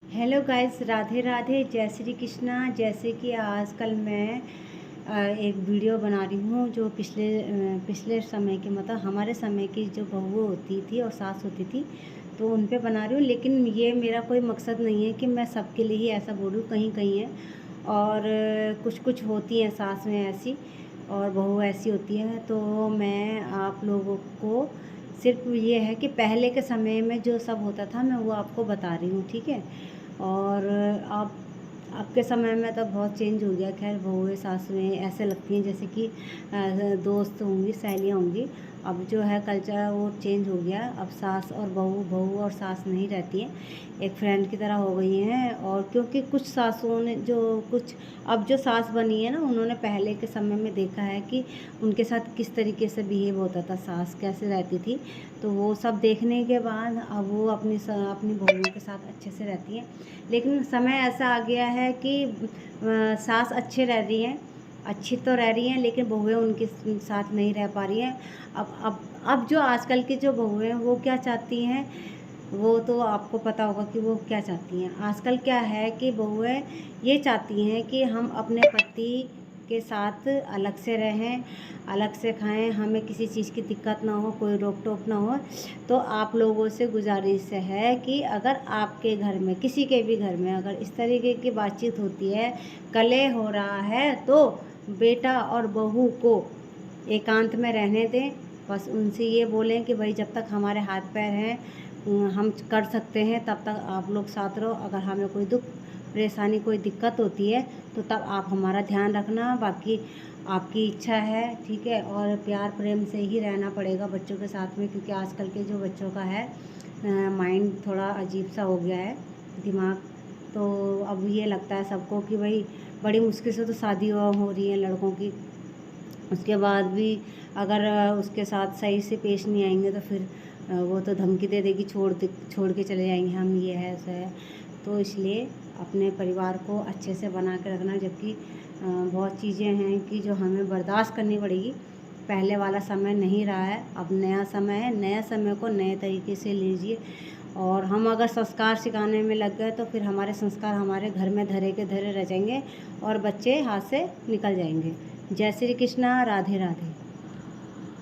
Hello guys, Radhe Radhe, जय श्री कृष्णा। जैसे कि आजकल मैं एक वीडियो बना रही हूँ जो पिछले समय की, मतलब हमारे समय की जो बहू होती थी और सास होती थी, तो उन पे बना रही हूँ। लेकिन ये मेरा कोई मकसद नहीं है कि मैं सबके लिए ही ऐसा बोलूँ। कहीं कहीं है और कुछ कुछ होती हैं सास में ऐसी और बहू ऐसी होती है। तो मैं आप लोगों को सिर्फ ये है कि पहले के समय में जो सब होता था मैं वो आपको बता रही हूँ, ठीक है। और आप आपके समय में तो बहुत चेंज हो गया। खैर, बहुएँ सासुएँ ऐसे लगती हैं जैसे कि दोस्त होंगी, सहेलियाँ होंगी। अब जो है कल्चर वो चेंज हो गया। अब सास और बहू, बहू और सास नहीं रहती हैं, एक फ्रेंड की तरह हो गई हैं। और क्योंकि कुछ सासुओं ने जो कुछ अब जो सास बनी है ना, उन्होंने पहले के समय में देखा है कि उनके साथ किस तरीके से बिहेव होता था, सास कैसे रहती थी। तो वो सब देखने के बाद अब वो अपनी बहुओं के साथ अच्छे से रहती हैं। लेकिन समय ऐसा आ गया है कि सास अच्छे रह रही हैं, अच्छी तो रह रही हैं, लेकिन बहुएं उनके साथ नहीं रह पा रही हैं। अब जो आजकल की जो बहुएं हैं वो क्या चाहती हैं, वो तो आपको पता होगा कि वो क्या चाहती हैं। आजकल क्या है कि बहुएं ये चाहती हैं कि हम अपने पति के साथ अलग से रहें, अलग से खाएं, हमें किसी चीज़ की दिक्कत ना हो, कोई रोक टोक ना हो। तो आप लोगों से गुजारिश है कि अगर आपके घर में, किसी के भी घर में अगर इस तरीके की बातचीत होती है, कलह हो रहा है, तो बेटा और बहू को एकांत में रहने दें। बस उनसे ये बोलें कि भाई जब तक हमारे हाथ पैर हैं, हम कर सकते हैं, तब तक आप लोग साथ रहो। अगर हमें कोई दुख परेशानी, कोई दिक्कत होती है तो तब आप हमारा ध्यान रखना। बाकी आपकी इच्छा है, ठीक है। और प्यार प्रेम से ही रहना पड़ेगा बच्चों के साथ में, क्योंकि आजकल के जो बच्चों का है माइंड थोड़ा अजीब सा हो गया है, दिमाग। तो अब ये लगता है सबको कि भाई बड़ी मुश्किल से तो शादी हो रही है लड़कों की, उसके बाद भी अगर उसके साथ सही से पेश नहीं आएंगे तो फिर वो तो धमकी दे देगी, छोड़ के चले जाएंगे हम, ये है ऐसा है। तो इसलिए अपने परिवार को अच्छे से बना के रखना। जबकि बहुत चीज़ें हैं कि जो हमें बर्दाश्त करनी पड़ेगी। पहले वाला समय नहीं रहा है, अब नया समय है। नया समय को नए तरीके से लीजिए। और हम अगर संस्कार सिखाने में लग गए तो फिर हमारे संस्कार हमारे घर में धरे के धरे रह जाएंगे और बच्चे हाथ से निकल जाएंगे। जय श्री कृष्णा, राधे राधे।